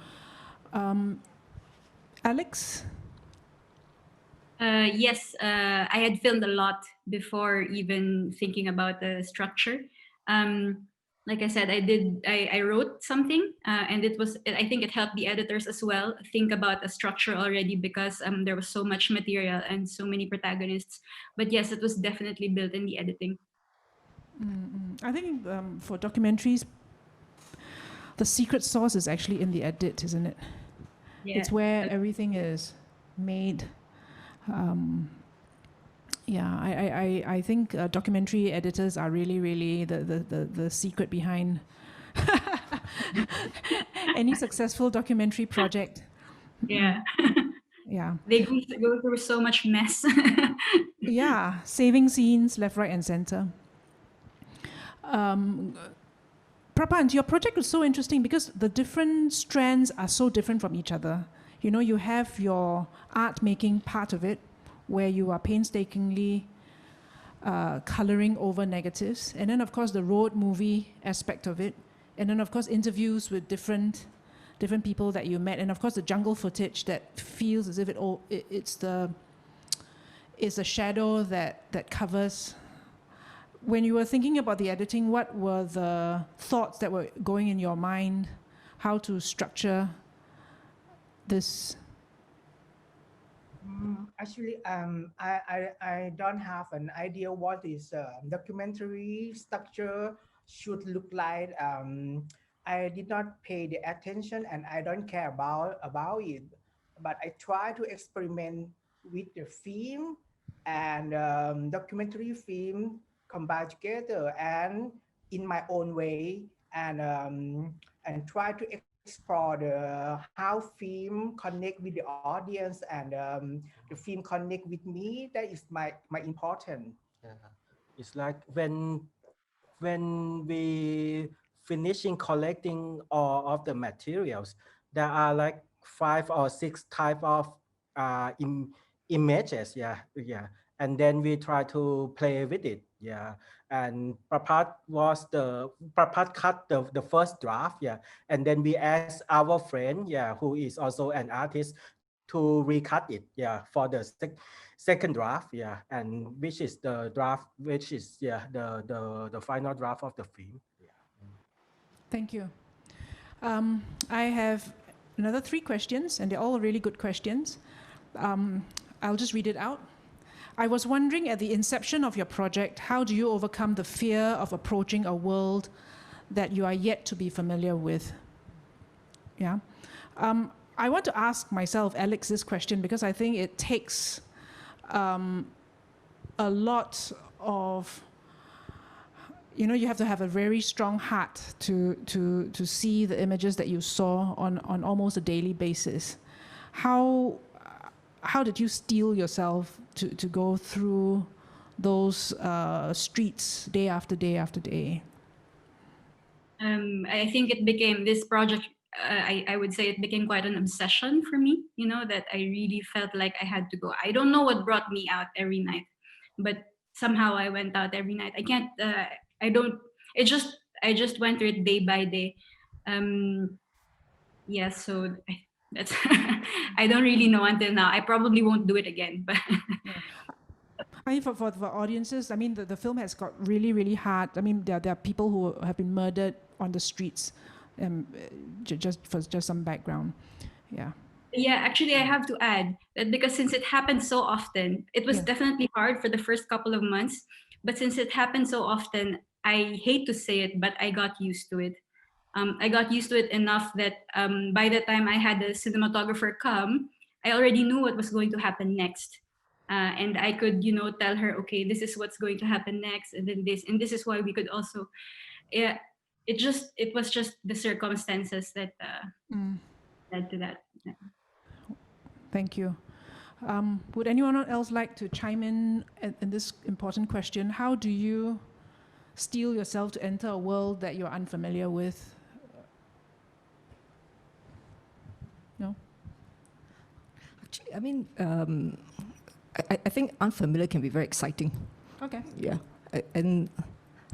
Alyx? Yes, I had filmed a lot before even thinking about the structure. Um, like I said, I wrote something, and I think it helped the editors as well think about a structure already because there was so much material and so many protagonists. But yes, it was definitely built in the editing. I think for documentaries, the secret sauce is actually in the edit, isn't it? Yeah. It's where everything is made. I think documentary editors are really the secret behind any successful documentary project. Yeah. Yeah. They go through so much mess. Yeah, saving scenes left, right, and center. Prapat, your project was so interesting because the different strands are so different from each other. You know, you have your art making part of it, where you are painstakingly coloring over negatives, and then of course the road movie aspect of it, and then of course interviews with different people that you met, and of course the jungle footage that feels as if it's the shadow that covers. When you were thinking about the editing, what were the thoughts that were going in your mind? How to structure this? Actually, I don't have an idea what is documentary structure should look like. I did not pay the attention, and I don't care about it. But I try to experiment with the film and documentary film combined together, and in my own way, and try to explore how film connect with the audience, and the film connect with me. That is my important. Yeah. It's like when we finishing collecting all of the materials, there are like 5 or 6 type of images. Yeah, and then we try to play with it. Yeah, and Prapat cut the first draft. Yeah, and then we asked our friend, who is also an artist, to recut it. Yeah, for the second draft. Yeah, and which is the draft, which is the final draft of the film. Yeah. Thank you. I have another 3 questions, and they're all really good questions. I'll just read it out. I was wondering, at the inception of your project, how do you overcome the fear of approaching a world that you are yet to be familiar with? Yeah. I want to ask myself, Alyx, this question because I think it takes a lot of, you have to have a very strong heart to see the images that you saw on almost a daily basis. How did you steel yourself to go through those streets day after day after day? I think it became this project. I would say it became quite an obsession for me. That I really felt like I had to go. I don't know what brought me out every night, but somehow I went out every night. I can't. I don't. I just went through it day by day. Yeah. So that's. I don't really know until now. I probably won't do it again, but. Yeah. I mean, for audiences, I mean, the film has got really, really hard. I mean, there are people who have been murdered on the streets, just some background. Yeah. Yeah, actually, I have to add that because since it happened so often, it was definitely hard for the first couple of months. But since it happened so often, I hate to say it, but I got used to it. I got used to it enough that by the time I had the cinematographer come, I already knew what was going to happen next. And I could, tell her, okay, this is what's going to happen next, and then this is why we could also, yeah, it was just the circumstances that led to that. Yeah. Thank you. Would anyone else like to chime in this important question? How do you steel yourself to enter a world that you're unfamiliar with? No? Actually, I mean, I think unfamiliar can be very exciting. Okay. Yeah. And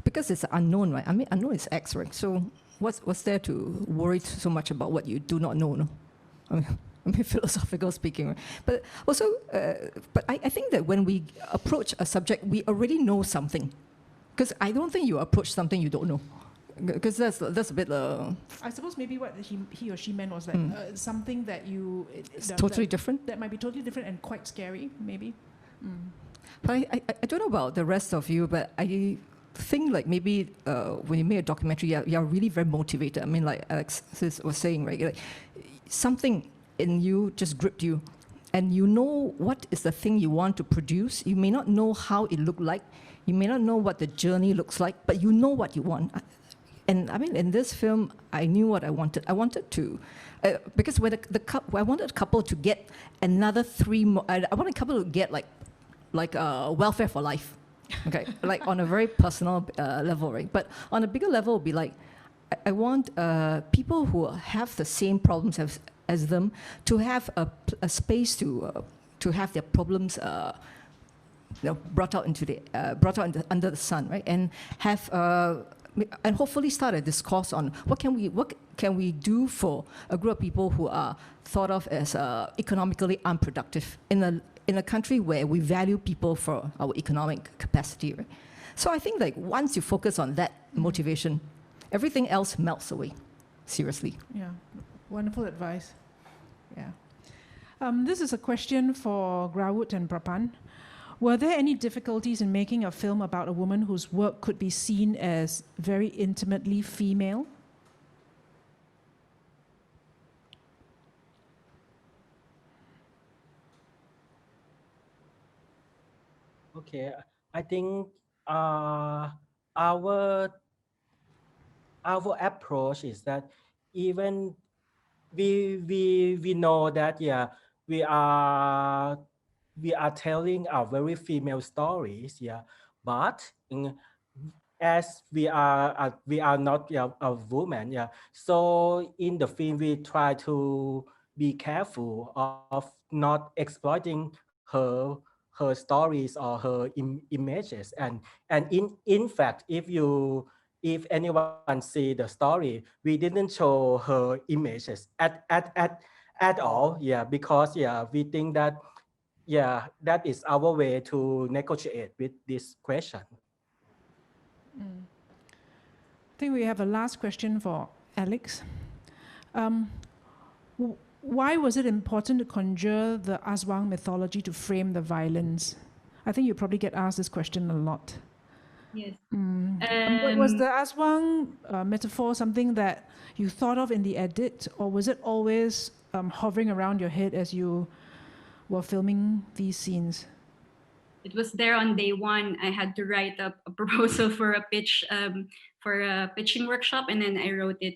because it's unknown, right? I mean, unknown is X, right? So what's there to worry so much about what you do not know? No? I mean, I mean, philosophical speaking, right? But also, but I think that when we approach a subject, we already know something. Because I don't think you approach something you don't know. Because that's a bit... I suppose maybe what he or she meant was that something that you... It's totally different? That might be totally different and quite scary, maybe. But I don't know about the rest of you, but I think like maybe when you make a documentary, you're really very motivated. I mean, like Alex was saying, right? Like, something in you just gripped you. And you know what is the thing you want to produce. You may not know how it looked like. You may not know what the journey looks like, but you know what you want. And I mean, in this film, I knew what I wanted. I wanted to, because when I wanted a couple to get another 3 more, I wanted a couple to get like welfare for life, okay? Like on a very personal level, right? But on a bigger level, it'd be like, I want people who have the same problems as them to have a space to have their problems brought out under the sun, right? And have and hopefully start a discourse on what can we do for a group of people who are thought of as economically unproductive in a country where we value people for our economic capacity, right? So I think like once you focus on that motivation, everything else melts away. Seriously. Yeah, wonderful advice. Yeah. This is a question for Graiwoot and Prapat. Were there any difficulties in making a film about a woman whose work could be seen as very intimately female? Okay, I think our approach is that even we know that we are telling a very female stories, but as we are not a woman, so in the film we try to be careful of not exploiting her stories or her images, and in fact, if anyone see the story, we didn't show her images at all, because we think that that is our way to negotiate with this question. I think we have a last question for Alyx. Why was it important to conjure the Aswang mythology to frame the violence? I think you probably get asked this question a lot. Yes. Was the Aswang metaphor something that you thought of in the edit, or was it always hovering around your head as you were filming these scenes? It was there on day one. I had to write up a proposal for a pitch, for a pitching workshop, and then I wrote it.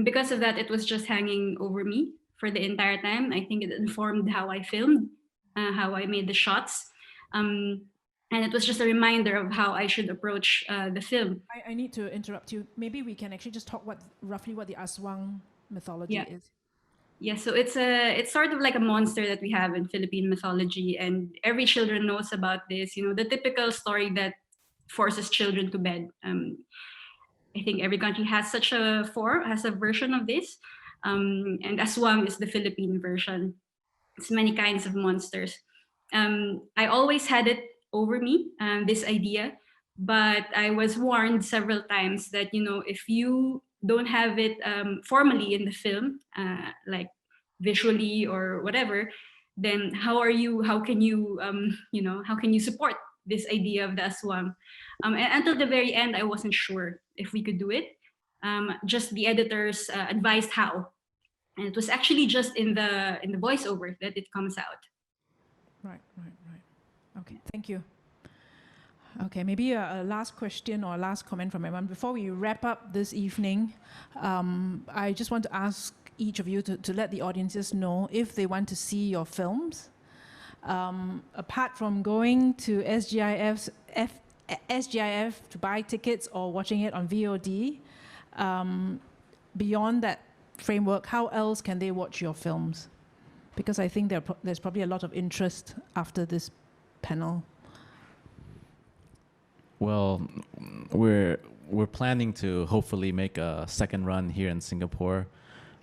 Because of that, it was just hanging over me for the entire time. I think it informed how I filmed, how I made the shots. And it was just a reminder of how I should approach the film. I need to interrupt you. Maybe we can actually just talk roughly what the Aswang mythology is. Yeah, so it's sort of like a monster that we have in Philippine mythology, and every children knows about this. You know, the typical story that forces children to bed. I think every country has such a version of this, and Aswang is the Philippine version. It's many kinds of monsters. I always had it over me, this idea, but I was warned several times that, you know, if you don't have it formally in the film, like visually or whatever, then how can you support this idea of the Aswang? And until the very end, I wasn't sure if we could do it. Just the editors advised how, and it was actually just in the voiceover that it comes out. Right. Okay, thank you. Okay, maybe a last question or a last comment from everyone. Before we wrap up this evening, I just want to ask each of you to let the audiences know if they want to see your films. Apart from going to SGIF to buy tickets or watching it on VOD, beyond that framework, how else can they watch your films? Because I think there's probably a lot of interest after this panel. Well, we're planning to hopefully make a second run here in Singapore.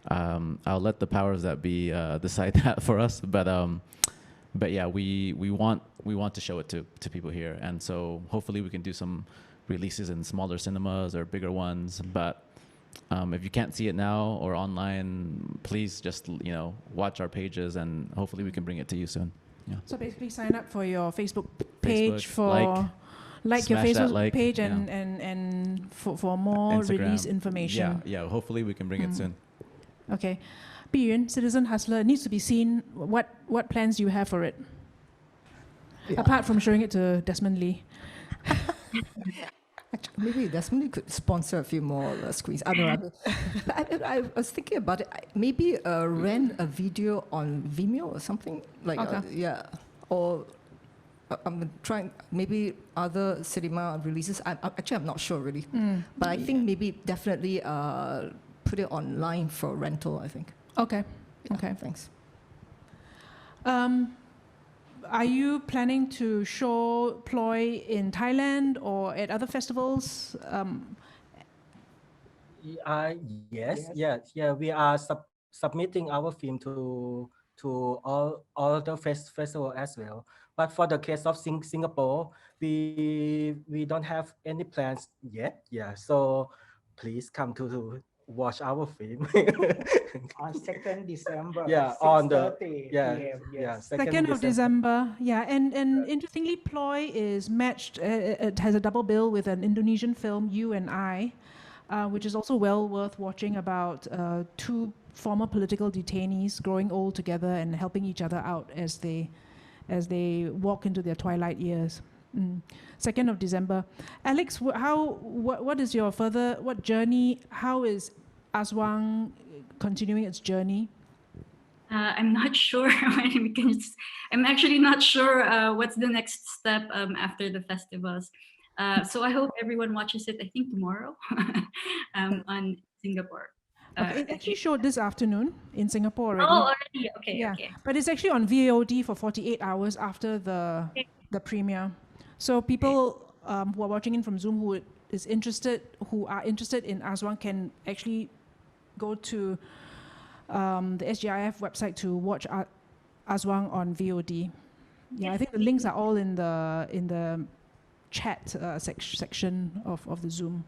I'll let the powers that be decide that for us. But yeah, we want to show it to people here, and so hopefully we can do some releases in smaller cinemas or bigger ones. But if you can't see it now or online, please just watch our pages, and hopefully we can bring it to you soon. Yeah. So basically, sign up for your Facebook page like your smash that Facebook page yeah. and for more Instagram. release information. Yeah. Hopefully we can bring it soon. Okay. Biyun, Citizen Hustler, it needs to be seen. What plans do you have for it? Yeah. Apart from showing it to Desmond Lee. Actually, maybe Desmond Lee could sponsor a few more screens. I don't know. I was thinking about it. Maybe rent a video on Vimeo or something like or I'm trying maybe other cinema releases. I'm not sure really, but I think maybe definitely put it online for rental. I think. Okay. Yeah, okay. Thanks. Are you planning to show Ploy in Thailand or at other festivals? Yes. We are submitting our film to all the festival as well. But for the case of Singapore, we don't have any plans yet. Yeah, so please come to watch our film on 2nd December. Yeah, at on the 6:30 yeah PM, yes. 2nd of December. Yeah, and interestingly, Ploy is matched. It has a double bill with an Indonesian film, You and I, which is also well worth watching, about two former political detainees growing old together and helping each other out as they walk into their twilight years. 2nd of December. Alyx, what is your what journey? How is Aswang continuing its journey? I'm not sure. I'm actually not sure what's the next step after the festivals. So I hope everyone watches it, I think tomorrow on Singapore. Okay, it actually showed this afternoon in Singapore already. Oh, already? Okay, yeah. okay. But it's actually on VOD for 48 hours after the premiere. So people who are watching in from Zoom who are interested in Aswang can actually go to the SGIF website to watch Aswang on VOD. Yeah, I think the links are all in the chat section of the Zoom.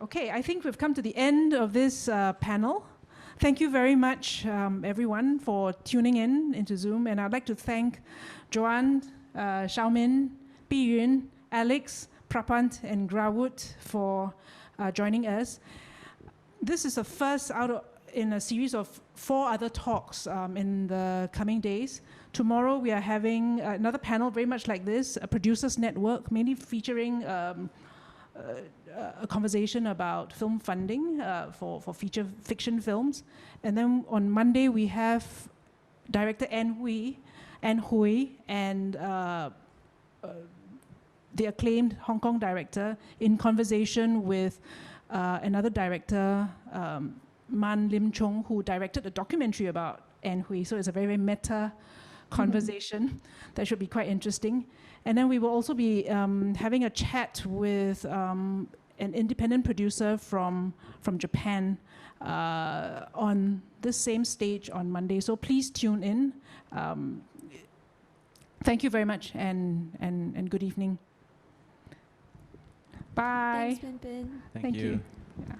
Okay, I think we've come to the end of this panel. Thank you very much, everyone, for tuning into Zoom. And I'd like to thank Joant, Shao, Biyun, Alyx, Prapat, and Graiwoot for joining us. This is the first in a series of 4 other talks in the coming days. Tomorrow we are having another panel very much like this, a producers network, mainly featuring a conversation about film funding for feature fiction films. And then on Monday we have director Ann Hui and the acclaimed Hong Kong director in conversation with another director, Man Lim Chung, who directed a documentary about Ann Hui. So it's a very, very meta conversation that should be quite interesting. And then we will also be having a chat with an independent producer from Japan on this same stage on Monday. So please tune in. Thank you very much and good evening. Bye. Thanks, Bin Bin. Thank you. Yeah.